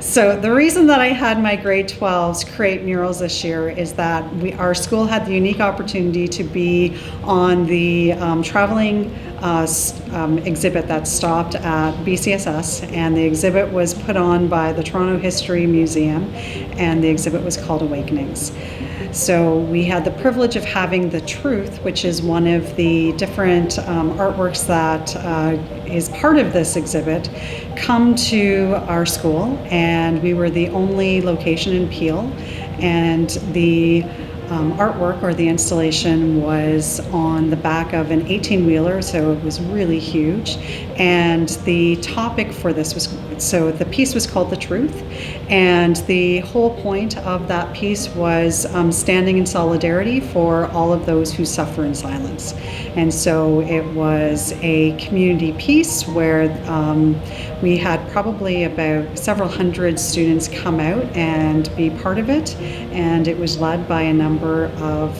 So the reason that I had my grade 12s create murals this year is that our school had the unique opportunity to be on the traveling exhibit that stopped at BCSS, and the exhibit was put on by the Toronto History Museum, and the exhibit was called Awakenings. So we had the privilege of having The Truth, which is one of the different artworks that is part of this exhibit, come to our school, and we were the only location in Peel, and the artwork or the installation was on the back of an 18-wheeler, so it was really huge. And the topic for this was, so the piece was called The Truth, and the whole point of that piece was standing in solidarity for all of those who suffer in silence. And so it was a community piece where we had probably about several hundred students come out and be part of it, and it was led by a number of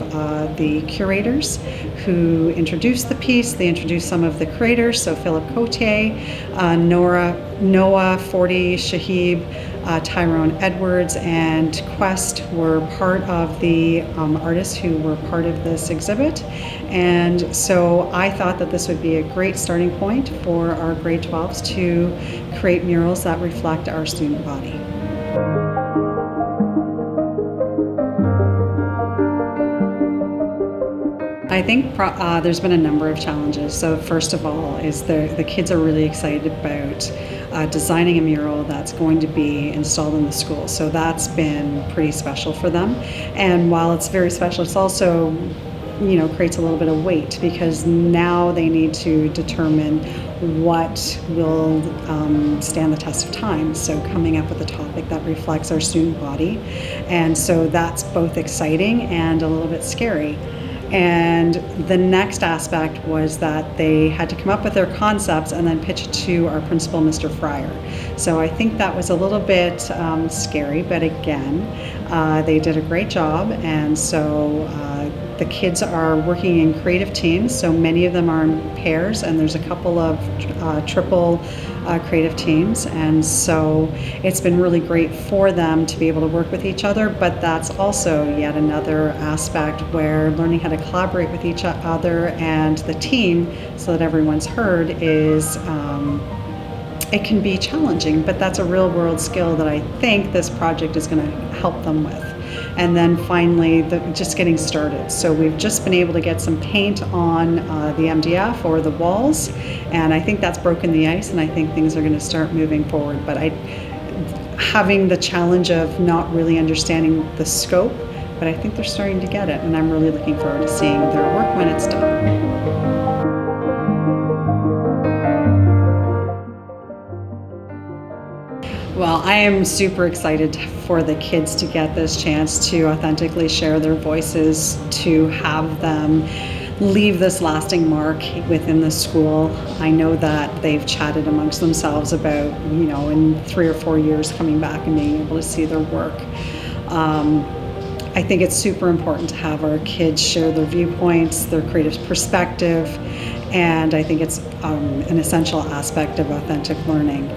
the curators who introduced the piece. They introduced some of the creators, so Philip Cotier, Noah Forty, Shahib, Tyrone Edwards, and Quest were part of the artists who were part of this exhibit. And so I thought that this would be a great starting point for our grade 12s to create murals that reflect our student body. I think there's been a number of challenges. So first of all is the kids are really excited about designing a mural that's going to be installed in the school. So that's been pretty special for them. And while it's very special, it's also, you know, creates a little bit of weight, because now they need to determine what will stand the test of time. So coming up with a topic that reflects our student body. And so that's both exciting and a little bit scary. And the next aspect was that they had to come up with their concepts and then pitch it to our principal, Mr. Fryer. So I think that was a little bit scary, but again, they did a great job. And so the kids are working in creative teams, so many of them are in pairs, and there's a couple of triple creative teams, and so it's been really great for them to be able to work with each other. But that's also yet another aspect where learning how to collaborate with each other and the team so that everyone's heard is it can be challenging, but that's a real world skill that I think this project is going to help them with. And then finally, just getting started. So we've just been able to get some paint on the MDF or the walls, and I think that's broken the ice, and I think things are going to start moving forward. But having the challenge of not really understanding the scope, but I think they're starting to get it, and I'm really looking forward to seeing their work when it's done. Well, I am super excited for the kids to get this chance to authentically share their voices, to have them leave this lasting mark within the school. I know that they've chatted amongst themselves about, you know, in 3 or 4 years coming back and being able to see their work. I think it's super important to have our kids share their viewpoints, their creative perspective, and I think it's an essential aspect of authentic learning.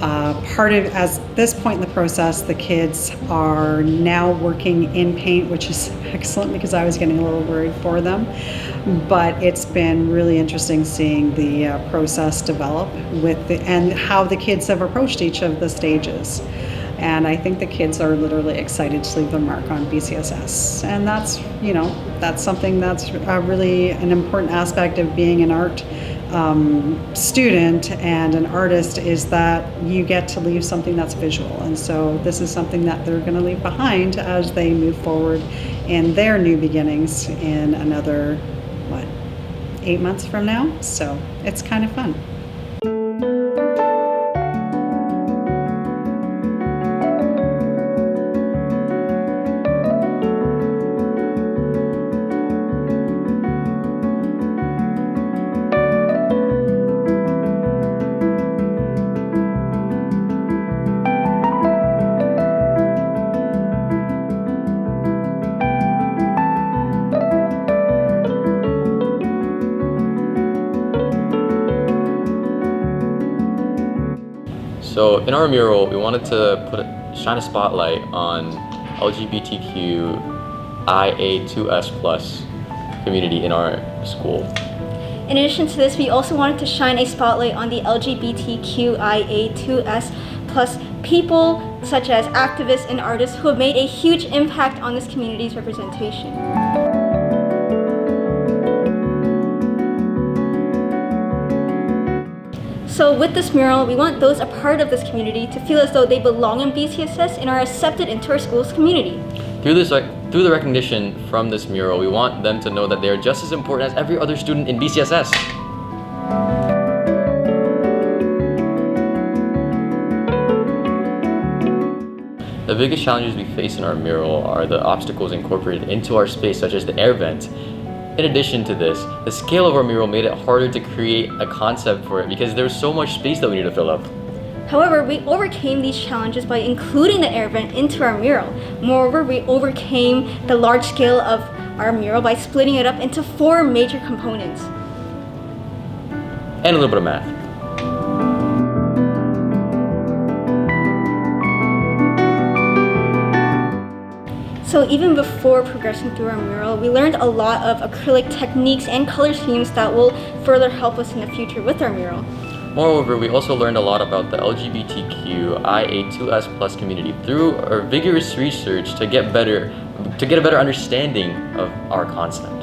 As this point in the process, the kids are now working in paint, which is excellent because I was getting a little worried for them. But it's been really interesting seeing the process develop and how the kids have approached each of the stages. And I think the kids are literally excited to leave their mark on BCSS. And that's, you know, that's something that's really an important aspect of being an art student and an artist, is that you get to leave something that's visual. And so this is something that they're going to leave behind as they move forward in their new beginnings in another, 8 months from now. So it's kind of fun. So in our mural, we wanted to shine a spotlight on LGBTQIA2S plus community in our school. In addition to this, we also wanted to shine a spotlight on the LGBTQIA2S plus people such as activists and artists who have made a huge impact on this community's representation. So with this mural, we want those a part of this community to feel as though they belong in BCSS and are accepted into our school's community. Through the recognition from this mural, we want them to know that they are just as important as every other student in BCSS. The biggest challenges we face in our mural are the obstacles incorporated into our space, such as the air vent. In addition to this, the scale of our mural made it harder to create a concept for it because there was so much space that we needed to fill up. However, we overcame these challenges by including the air vent into our mural. Moreover, we overcame the large scale of our mural by splitting it up into 4 major components. And a little bit of math. So even before progressing through our mural, we learned a lot of acrylic techniques and color schemes that will further help us in the future with our mural. Moreover, we also learned a lot about the LGBTQIA2S plus community through our vigorous research to get a better understanding of our concept.